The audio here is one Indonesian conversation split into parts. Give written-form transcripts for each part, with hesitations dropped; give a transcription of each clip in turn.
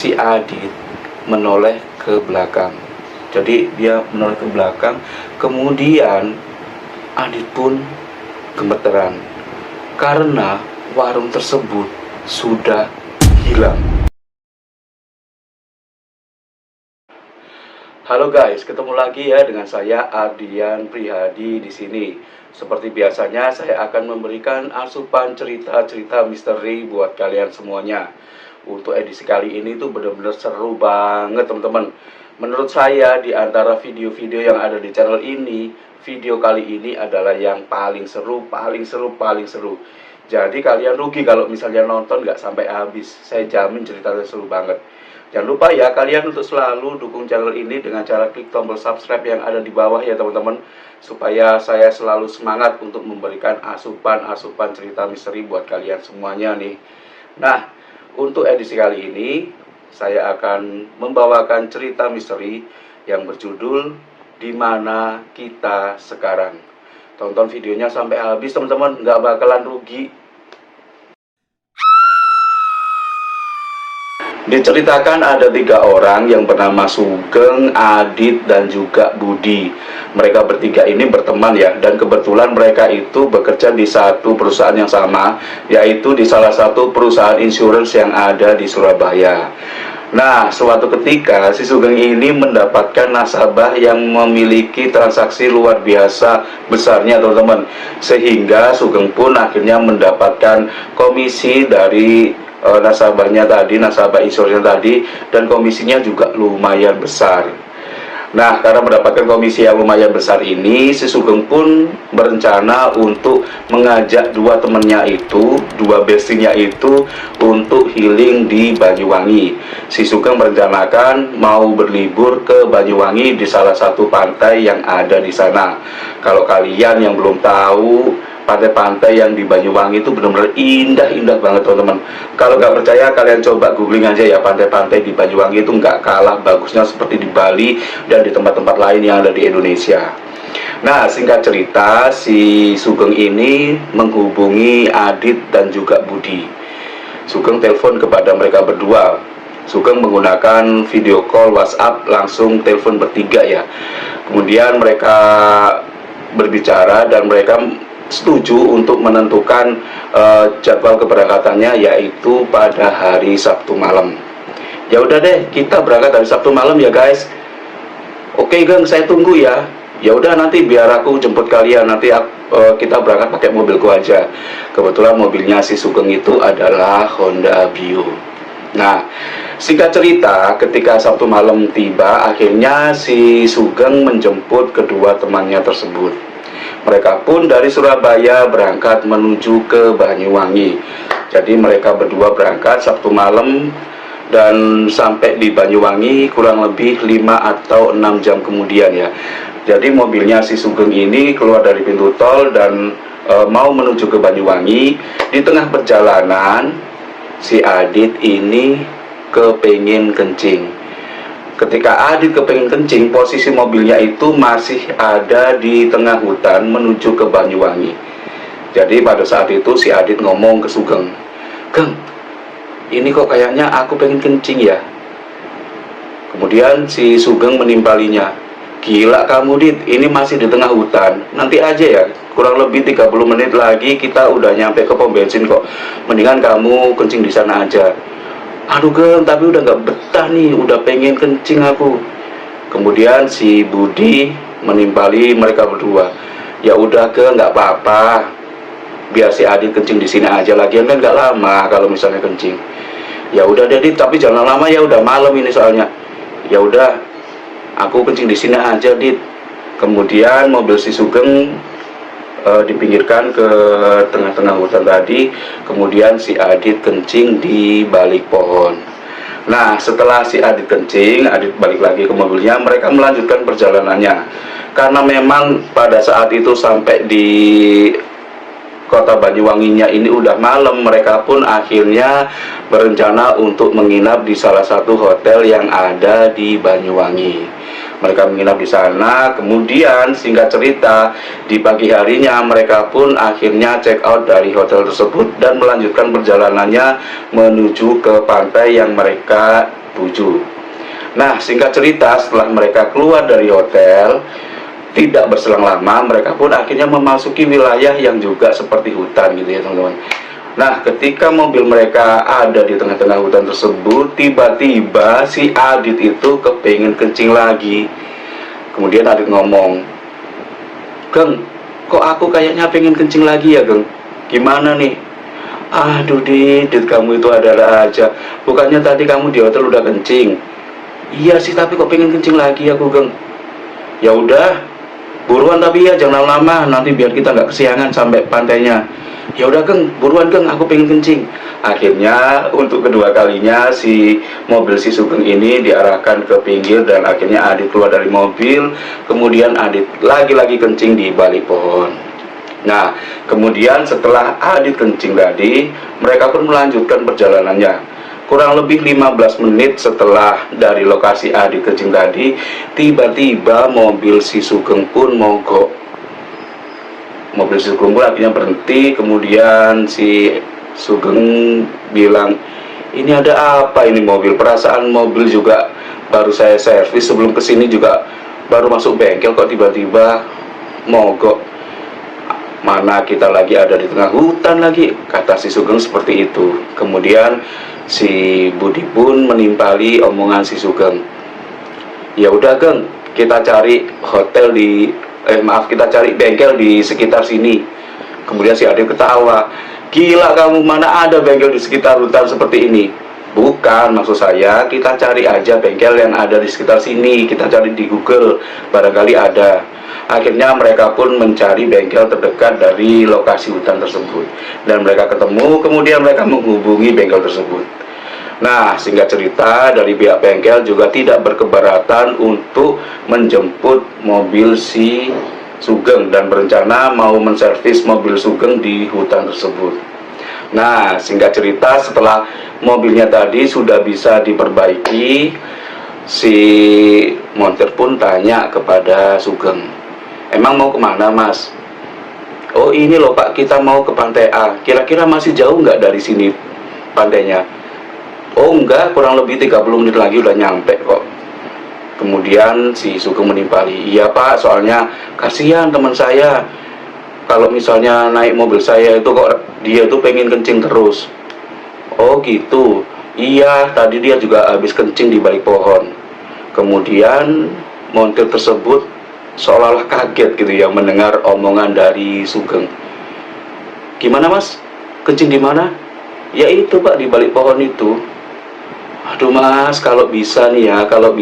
Si Adit menoleh ke belakang. Jadi dia menoleh ke belakang, kemudian Adit pun gemeteran karena warung tersebut sudah hilang. Halo guys, ketemu lagi ya dengan saya Ardian Prihadi di sini. Seperti biasanya saya akan memberikan asupan cerita-cerita misteri buat kalian semuanya. Untuk edisi kali ini tuh bener-bener seru banget teman-teman. Menurut saya di antara video-video yang ada di channel ini, video kali ini adalah yang paling seru. Jadi kalian rugi kalau misalnya nonton nggak sampai habis. Saya jamin ceritanya seru banget. Jangan lupa ya kalian untuk selalu dukung channel ini dengan cara klik tombol subscribe yang ada di bawah ya teman-teman, supaya saya selalu semangat untuk memberikan asupan cerita misteri buat kalian semuanya nih. Nah, untuk edisi kali ini saya akan membawakan cerita misteri yang berjudul Di Mana Kita Sekarang. Tonton videonya sampai habis teman-teman, nggak bakalan rugi. Diceritakan ada 3 orang yang bernama Sugeng, Adit, dan juga Budi. Mereka bertiga ini berteman ya, dan kebetulan mereka itu bekerja di satu perusahaan yang sama, yaitu di salah satu perusahaan insurance yang ada di Surabaya. Nah, suatu ketika si Sugeng ini mendapatkan nasabah yang memiliki transaksi luar biasa besarnya teman-teman, sehingga Sugeng pun akhirnya mendapatkan komisi dari nasabahnya tadi, nasabah insurance tadi, dan komisinya juga lumayan besar. Nah, karena mendapatkan komisi yang lumayan besar ini, si Sugeng pun berencana untuk mengajak dua temennya itu, dua bestinya itu, untuk healing di Banyuwangi. Si Sugeng merencanakan mau berlibur ke Banyuwangi di salah satu pantai yang ada di sana. Kalau kalian yang belum tahu, pantai-pantai yang di Banyuwangi itu benar-benar indah banget teman-teman. Kalau nggak percaya kalian coba googling aja ya, pantai-pantai di Banyuwangi itu nggak kalah bagusnya seperti di Bali dan di tempat-tempat lain yang ada di Indonesia. Nah, singkat cerita, si Sugeng ini menghubungi Adit dan juga Budi. Sugeng telepon kepada mereka berdua. Sugeng menggunakan video call WhatsApp, langsung telepon bertiga ya. Kemudian mereka berbicara dan mereka setuju untuk menentukan jadwal keberangkatannya, yaitu pada hari Sabtu malam. Ya udah deh, kita berangkat hari Sabtu malam ya guys. Oke Geng, saya tunggu ya. Ya udah, nanti biar aku jemput kalian, nanti kita berangkat pakai mobilku aja. Kebetulan mobilnya si Sugeng itu adalah Honda Bio. Nah, singkat cerita, ketika Sabtu malam tiba, akhirnya si Sugeng menjemput kedua temannya tersebut. Mereka pun dari Surabaya berangkat menuju ke Banyuwangi. Jadi mereka berdua berangkat Sabtu malam dan sampai di Banyuwangi kurang lebih 5 atau 6 jam kemudian ya. Jadi mobilnya si Sugeng ini keluar dari pintu tol dan mau menuju ke Banyuwangi. Di tengah perjalanan si Adit ini kepengin kencing. Ketika Adit kepengen kencing, posisi mobilnya itu masih ada di tengah hutan menuju ke Banyuwangi. Jadi pada saat itu si Adit ngomong ke Sugeng, "Geng, ini kok kayaknya aku pengen kencing ya." Kemudian si Sugeng menimpalinya, "Gila kamu Dit, ini masih di tengah hutan. Nanti aja ya, kurang lebih 30 menit lagi kita udah nyampe ke pom bensin kok. Mendingan kamu kencing di sana aja." "Aduh Geng, tapi udah nggak betah nih, udah pengen kencing aku." Kemudian si Budi menimpali mereka berdua, "Ya udah Geng, nggak apa-apa, biar si Adit kencing di sini aja, lagian kan nggak lama kalau misalnya kencing." "Ya udah Dit, tapi jangan lama ya, udah malam ini soalnya." "Ya udah, aku kencing di sini aja Dit." Kemudian mobil si Sugeng dipinggirkan ke tengah-tengah hutan tadi. Kemudian si Adit kencing di balik pohon. Nah, setelah si Adit kencing, Adit balik lagi ke mobilnya. Mereka melanjutkan perjalanannya. Karena memang pada saat itu sampai di kota Banyuwanginya ini udah malam, mereka pun akhirnya berencana untuk menginap di salah satu hotel yang ada di Banyuwangi. Mereka menginap di sana. Kemudian singkat cerita, di pagi harinya mereka pun akhirnya check out dari hotel tersebut dan melanjutkan perjalanannya menuju ke pantai yang mereka wujud. Nah, singkat cerita, setelah mereka keluar dari hotel, tidak berselang lama mereka pun akhirnya memasuki wilayah yang juga seperti hutan gitu ya teman-teman. Nah, ketika mobil mereka ada di tengah-tengah hutan tersebut, tiba-tiba si Adit itu kepengen kencing lagi. Kemudian Adit ngomong, "Geng, kok aku kayaknya pengen kencing lagi ya, Geng? Gimana nih?" "Aduh, Dit, kamu itu adalah aja. Bukannya tadi kamu di hotel udah kencing?" "Iya sih, tapi kok pengen kencing lagi aku, Geng." "Ya udah, buruan tapi ya jangan lama, nanti biar kita nggak kesiangan sampai pantainya." "Ya udah, Geng, buruan, Geng, aku pengen kencing." Akhirnya untuk kedua kalinya si mobil si Sugeng ini diarahkan ke pinggir dan akhirnya Adit keluar dari mobil. Kemudian Adit lagi-lagi kencing di balik pohon. Nah, kemudian setelah Adit kencing tadi, mereka pun melanjutkan perjalanannya. Kurang lebih 15 menit setelah dari lokasi Adit kencing tadi, tiba-tiba mobil si Sugeng pun mogok. Mobil si Sugeng pun akhirnya berhenti. Kemudian si Sugeng bilang, "Ini ada apa ini mobil? Perasaan mobil juga baru saya servis, sebelum kesini juga baru masuk bengkel kok tiba-tiba mogok. Mana kita lagi ada di tengah hutan lagi," kata si Sugeng seperti itu. Kemudian si Budi pun menimpali omongan si Sugeng. "Ya udah, Geng, kita cari hotel di kita cari bengkel di sekitar sini." Kemudian si Adit ketawa, "Gila kamu, mana ada bengkel di sekitar hutan seperti ini?" "Bukan, maksud saya kita cari aja bengkel yang ada di sekitar sini, kita cari di Google, barangkali ada." Akhirnya mereka pun mencari bengkel terdekat dari lokasi hutan tersebut, dan mereka ketemu. Kemudian mereka menghubungi bengkel tersebut. Nah, singkat cerita, dari pihak bengkel juga tidak berkeberatan untuk menjemput mobil si Sugeng dan berencana mau menservis mobil Sugeng di hutan tersebut. Nah, singkat cerita, setelah mobilnya tadi sudah bisa diperbaiki, si montir pun tanya kepada Sugeng, "Emang mau kemana, Mas?" "Oh, ini loh Pak, kita mau ke pantai A. Kira-kira masih jauh nggak dari sini pantainya?" "Oh enggak, kurang lebih 30 menit lagi udah nyampe kok." Kemudian si Sugeng menimpali, "Iya Pak, soalnya kasihan teman saya. Kalau misalnya naik mobil saya itu kok dia tuh pengen kencing terus." "Oh gitu. Iya, tadi dia juga habis kencing di balik pohon." Kemudian montir tersebut seolah-olah kaget gitu ya mendengar omongan dari Sugeng. "Gimana Mas? Kencing di mana?" "Ya itu Pak, di balik pohon itu." "Aduh Mas, kalau bisa nih ya, kalau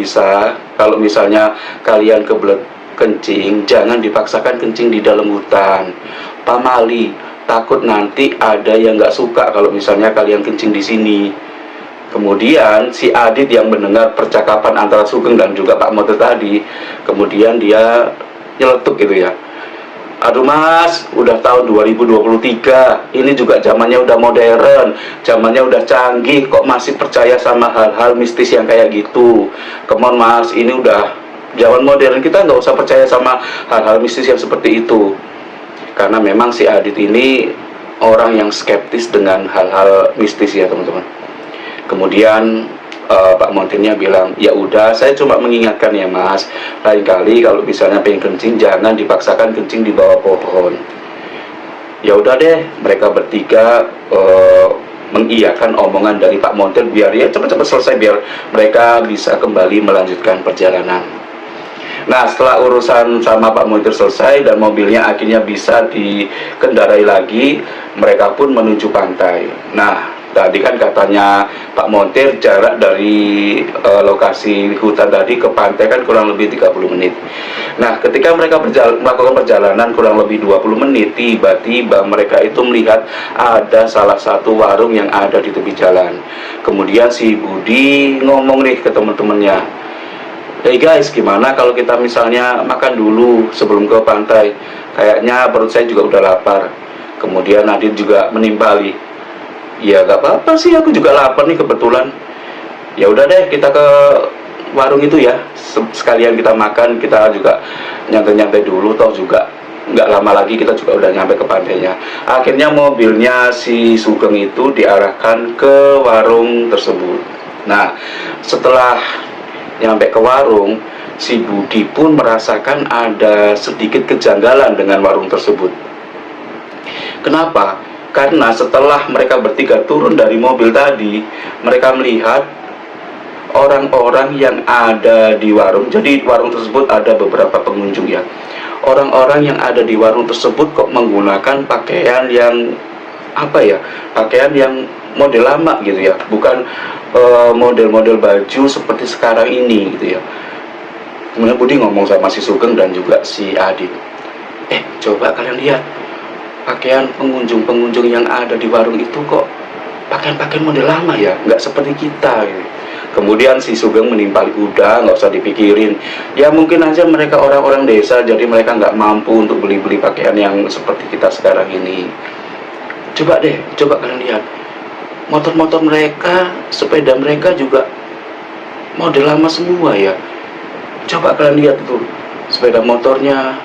misalnya kalian kebelet kencing, jangan dipaksakan kencing di dalam hutan. Pamali, takut nanti ada yang nggak suka kalau misalnya kalian kencing di sini." Kemudian si Adit yang mendengar percakapan antara Sugeng dan juga Pak Motor tadi, kemudian dia nyeletuk gitu ya, "Aduh Mas, udah tahun 2023, ini juga zamannya udah modern, zamannya udah canggih, kok masih percaya sama hal-hal mistis yang kayak gitu? Come on Mas, ini udah zaman modern, kita nggak usah percaya sama hal-hal mistis yang seperti itu." Karena memang si Adit ini orang yang skeptis dengan hal-hal mistis ya teman-teman. Kemudian Pak montirnya bilang, "Ya udah, saya cuma mengingatkan ya Mas, lain kali kalau misalnya pengen kencing jangan dipaksakan kencing di bawah pohon." Ya udah deh, mereka bertiga mengiyakan omongan dari Pak montir biar ya cepat-cepat selesai, biar mereka bisa kembali melanjutkan perjalanan. Nah, setelah urusan sama Pak montir selesai dan mobilnya akhirnya bisa dikendarai lagi, mereka pun menuju pantai. Nah, tadi kan katanya Pak montir jarak dari lokasi hutan tadi ke pantai kan kurang lebih 30 menit. Nah, ketika mereka melakukan perjalanan kurang lebih 20 menit, tiba-tiba mereka itu melihat ada salah satu warung yang ada di tepi jalan. Kemudian si Budi ngomong nih ke teman-temannya, "Hey guys, gimana kalau kita misalnya makan dulu sebelum ke pantai? Kayaknya perut saya juga udah lapar." Kemudian Nadine juga menimpali, "Ya gak apa-apa sih, aku juga lapar nih kebetulan. Ya udah deh, kita ke warung itu ya, sekalian kita makan, kita juga nyantai-nyantai dulu, toh juga nggak lama lagi kita juga udah nyampe ke pantainya." Akhirnya mobilnya si Sugeng itu diarahkan ke warung tersebut. Nah, setelah nyampe ke warung, si Budi pun merasakan ada sedikit kejanggalan dengan warung tersebut. Kenapa? Karena setelah mereka bertiga turun dari mobil tadi, mereka melihat orang-orang yang ada di warung. Jadi warung tersebut ada beberapa pengunjung ya. Orang-orang yang ada di warung tersebut kok menggunakan pakaian yang apa ya? Pakaian yang model lama gitu ya, bukan model-model baju seperti sekarang ini gitu ya. Kemudian Budi ngomong sama si Sugeng dan juga si Adit, coba kalian lihat pakaian pengunjung-pengunjung yang ada di warung itu kok pakaian-pakaian model lama ya, nggak seperti kita gitu. Kemudian si Sugeng menimpali, udah nggak usah dipikirin, ya mungkin aja mereka orang-orang desa, jadi mereka nggak mampu untuk beli-beli pakaian yang seperti kita sekarang ini. Coba kalian lihat, motor-motor mereka, sepeda mereka juga model lama semua ya. Coba kalian lihat tuh, sepeda motornya,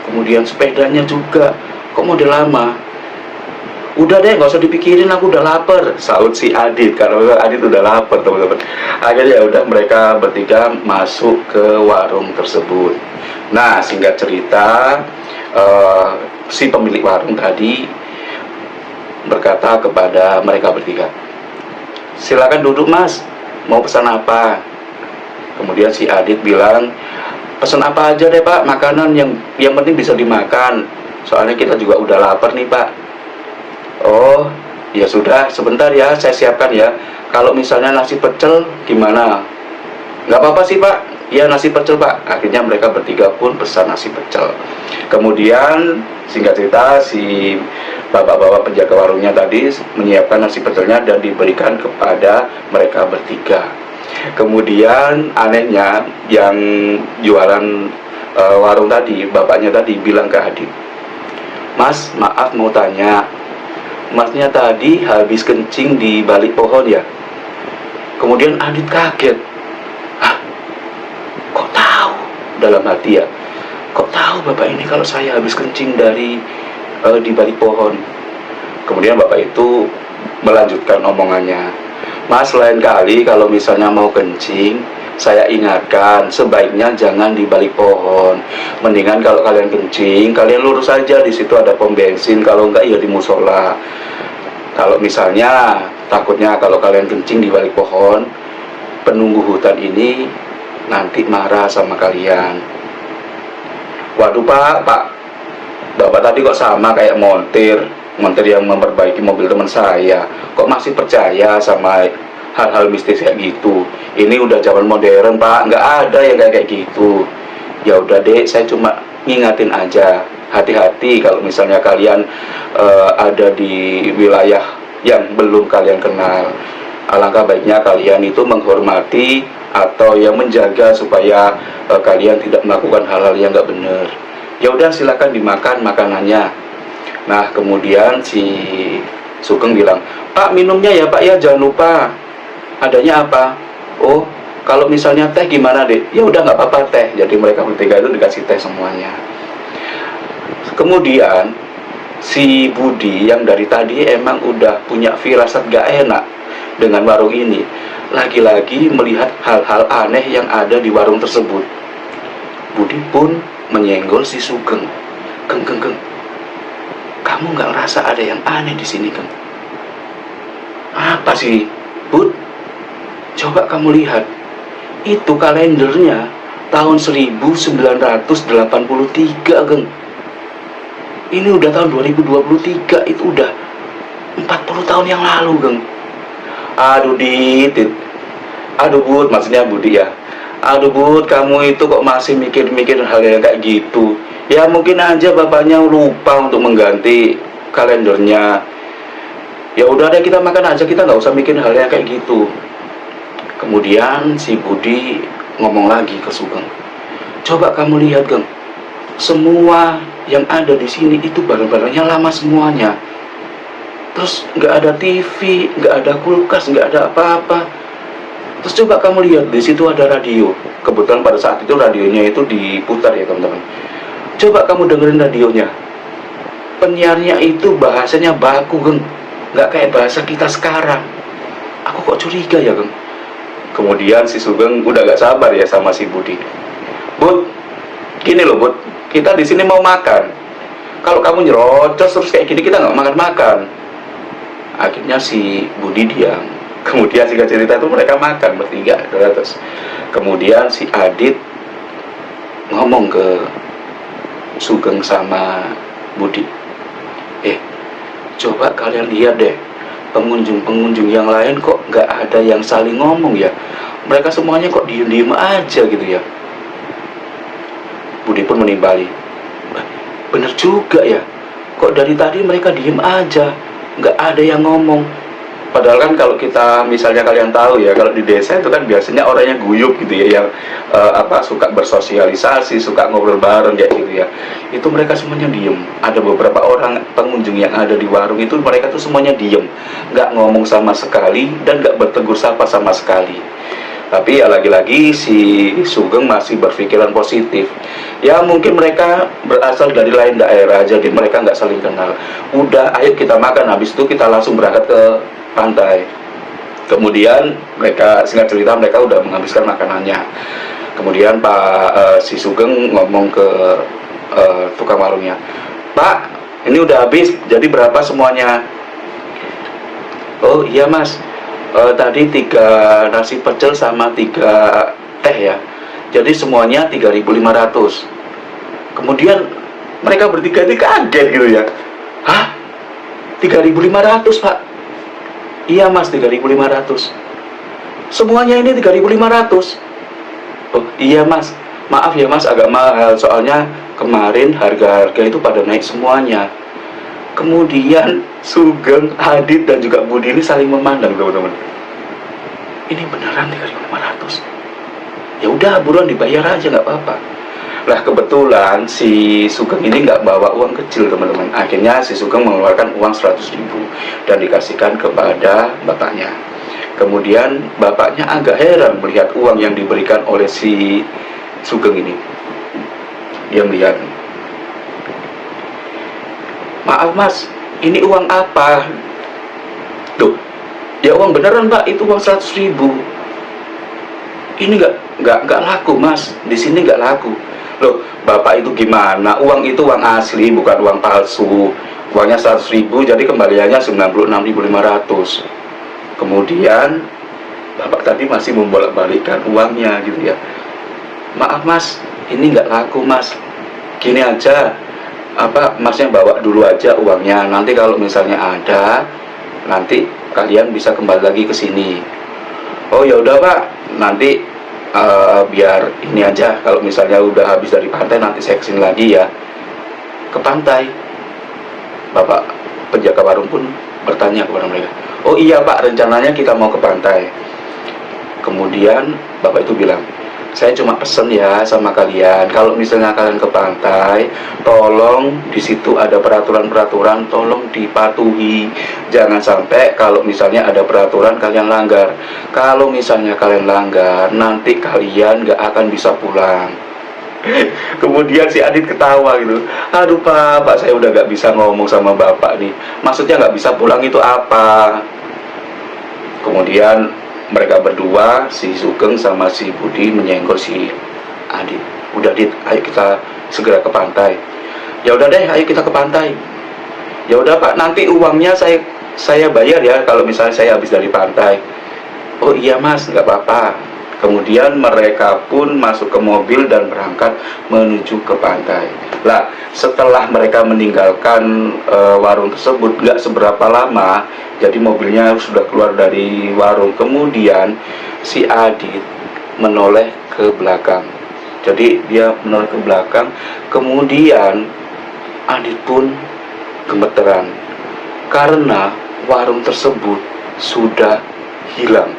kemudian sepedanya juga, kok model lama. Udah deh, nggak usah dipikirin, aku udah lapar, saut si Adit, karena Adit udah lapar teman-teman. Akhirnya ya udah, mereka bertiga masuk ke warung tersebut. Nah, singkat cerita, si pemilik warung tadi berkata kepada mereka bertiga, silakan duduk mas, mau pesan apa? Kemudian si Adit bilang, pesan apa aja deh pak, makanan yang penting bisa dimakan, soalnya kita juga udah lapar nih pak. Oh ya sudah, sebentar ya, saya siapkan ya. Kalau misalnya nasi pecel gimana? Nggak apa-apa sih pak, ya nasi pecel pak. Akhirnya mereka bertiga pun pesan nasi pecel. Kemudian singkat cerita, si bapak-bapak penjaga warungnya tadi menyiapkan nasi pecelnya dan diberikan kepada mereka bertiga. Kemudian anehnya yang jualan warung tadi, bapaknya tadi bilang ke Adit, mas maaf mau tanya, masnya tadi habis kencing di balik pohon ya? Kemudian Adit kaget, hah, kok tahu? Dalam hati ya, kok tahu bapak ini kalau saya habis kencing di balik pohon? Kemudian bapak itu melanjutkan omongannya, mas lain kali kalau misalnya mau kencing, saya ingatkan sebaiknya jangan di balik pohon. Mendingan kalau kalian kencing, kalian lurus aja, di situ ada pom bensin, kalau enggak ya di musola. Kalau misalnya takutnya kalau kalian kencing di balik pohon, penunggu hutan ini nanti marah sama kalian. Waduh pak, bapak tadi kok sama kayak montir yang memperbaiki mobil teman saya, kok masih percaya sama hal-hal mistis kayak gitu? Ini udah zaman modern pak, nggak ada yang kayak gitu. Ya udah deh, saya cuma ngingatin aja, hati-hati kalau misalnya kalian ada di wilayah yang belum kalian kenal. Alangkah baiknya kalian itu menghormati atau yang menjaga supaya kalian tidak melakukan hal-hal yang nggak benar. Ya udah, silakan dimakan makanannya. Nah kemudian si Sugeng bilang, pak minumnya ya pak ya, jangan lupa. Adanya apa? Oh kalau misalnya teh gimana deh? Ya udah nggak apa-apa teh. Jadi mereka bertiga itu dikasih teh semuanya. Kemudian si Budi yang dari tadi emang udah punya firasat gak enak dengan warung ini, lagi-lagi melihat hal-hal aneh yang ada di warung tersebut. Budi pun menyenggol si Sugeng. Geng, kamu nggak ngerasa ada yang aneh di sini, Geng? Apa sih, Bud? Coba kamu lihat, itu kalendernya tahun 1983, Geng. Ini udah tahun 2023, itu udah 40 tahun yang lalu, Geng. Aduh, aduh, Bud, maksudnya Budi ya. Aduh, Bud, kamu itu kok masih mikir-mikir hal yang kayak gitu? Ya mungkin aja bapaknya lupa untuk mengganti kalendernya. Ya udah deh, kita makan aja, kita nggak usah mikir hal yang kayak gitu. Kemudian si Budi ngomong lagi ke Sugeng, coba kamu lihat, Geng, semua yang ada di sini itu barang-barangnya lama semuanya. Terus nggak ada TV, nggak ada kulkas, nggak ada apa-apa. Terus coba kamu lihat, di situ ada radio. Kebetulan pada saat itu radionya itu diputar ya teman-teman. Coba kamu dengerin radionya, penyiarnya itu bahasanya baku, Geng, nggak kayak bahasa kita sekarang. Aku kok curiga ya, Geng, Kemudian si Sugeng udah gak sabar ya sama si Budi. Bud, gini loh Bud, kita di sini mau makan. Kalau kamu nyerocos terus kayak gini kita nggak makan-makan. Akhirnya si Budi diam. Kemudian singkat cerita itu mereka makan bertiga. Terus kemudian si Adit ngomong ke Sugeng sama Budi, coba kalian lihat deh, pengunjung-pengunjung yang lain kok nggak ada yang saling ngomong ya. Mereka semuanya kok diem-diem aja gitu ya. Budi pun menimbali, bener juga ya, kok dari tadi mereka diem aja, nggak ada yang ngomong. Padahal kan kalau kita misalnya kalian tahu ya, kalau di desa itu kan biasanya orangnya guyup gitu ya, yang suka bersosialisasi, suka ngobrol bareng kayak gitu ya. Itu mereka semuanya diem. Ada beberapa orang pengunjung yang ada di warung itu mereka tuh semuanya diem, nggak ngomong sama sekali dan nggak bertegur sapa sama sekali. Tapi ya lagi-lagi si Sugeng masih berpikiran positif. Ya mungkin mereka berasal dari lain daerah, jadi mereka nggak saling kenal. Udah, ayo kita makan, habis itu kita langsung berangkat ke pantai. Kemudian mereka, singkat cerita, mereka udah menghabiskan makanannya. Kemudian si Sugeng ngomong ke tukang warungnya, Pak, ini udah habis, jadi berapa semuanya? Oh iya mas, tadi 3 nasi pecel sama 3 teh ya, jadi semuanya 3.500. Kemudian mereka bertiga ini kaget gitu ya. Hah? 3.500 pak? Iya mas, 3.500. Semuanya ini 3.500. Oh iya mas, maaf ya mas, agak mahal, soalnya kemarin harga-harga itu pada naik semuanya. Kemudian Sugeng, Adit dan juga Budi ini saling memandang teman-teman. Ini beneran 3.500? Ya udah, buruan dibayar aja, nggak apa-apa. Lah kebetulan si Sugeng ini nggak bawa uang kecil teman-teman. Akhirnya si Sugeng mengeluarkan uang 100.000 dan dikasihkan kepada bapaknya. Kemudian bapaknya agak heran melihat uang yang diberikan oleh si Sugeng ini. Dia melihat, maaf mas, ini uang apa? Tuh, ya uang beneran pak, itu uang 100.000. Ini nggak laku mas, di sini nggak laku. Loh, bapak itu gimana? Uang itu uang asli, bukan uang palsu. Uangnya 100.000, jadi kembaliannya 96.500. Kemudian bapak tadi masih membolak-balikkan uangnya gitu ya. Maaf mas, ini nggak laku mas. Gini aja, masnya bawa dulu aja uangnya. Nanti kalau misalnya ada, nanti kalian bisa kembali lagi ke sini. Oh ya udah pak, nanti biar ini aja, kalau misalnya udah habis dari pantai nanti saya kesini lagi ya. Ke pantai. Bapak penjaga warung pun bertanya kepada mereka, oh iya pak, rencananya kita mau ke pantai. Kemudian bapak itu bilang, saya cuma pesen ya sama kalian, kalau misalnya kalian ke pantai, tolong di situ ada peraturan-peraturan, tolong dipatuhi. Jangan sampai kalau misalnya ada peraturan kalian langgar. Kalau misalnya kalian langgar, nanti kalian gak akan bisa pulang. Kemudian si Adit ketawa gitu. Aduh pak, saya udah gak bisa ngomong sama bapak nih. Maksudnya gak bisa pulang itu apa? Kemudian mereka berdua, si Sugeng sama si Budi, menyenggol si Adit. Udah Dit, ayo kita segera ke pantai. Ya udah deh, ayo kita ke pantai. Ya udah pak, nanti uangnya saya bayar ya kalau misalnya saya habis dari pantai. Oh iya mas, nggak apa-apa. Kemudian mereka pun masuk ke mobil dan berangkat menuju ke pantai. Lah, setelah mereka meninggalkan warung tersebut, nggak seberapa lama, jadi mobilnya sudah keluar dari warung. Kemudian si Adit menoleh ke belakang. Jadi dia menoleh ke belakang. Kemudian Adit pun gemeteran karena warung tersebut sudah hilang.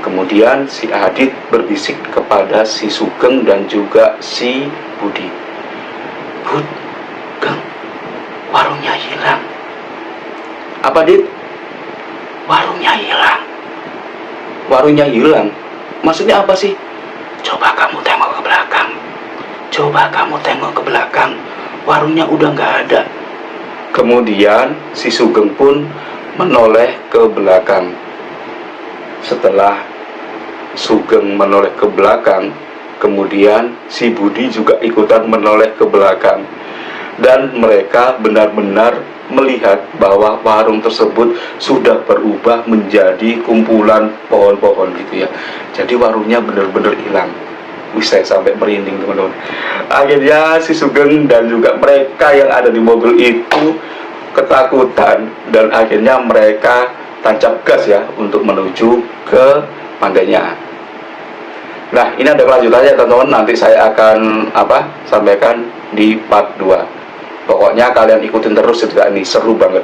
Kemudian si Adit berbisik kepada si Sugeng dan juga si Budi, Bud, Geng, warungnya hilang. Apa Dit? Warungnya hilang. Warungnya hilang? Maksudnya apa sih? Coba kamu tengok ke belakang. Coba kamu tengok ke belakang. Warungnya udah nggak ada. Kemudian si Sugeng pun menoleh ke belakang. Setelah Sugeng menoleh ke belakang, kemudian si Budi juga ikutan menoleh ke belakang, dan mereka benar-benar melihat bahwa warung tersebut sudah berubah menjadi kumpulan pohon-pohon gitu ya. Jadi warungnya benar-benar hilang. Wih, saya sampai merinding teman-teman. Akhirnya si Sugeng dan juga mereka yang ada di mobil itu ketakutan, dan akhirnya mereka tancap gas ya untuk menuju ke Mangganya. Nah, ini ada kelanjutannya teman-teman, nanti saya akan sampaikan di part 2. Pokoknya kalian ikutin terus cerita ini, seru banget.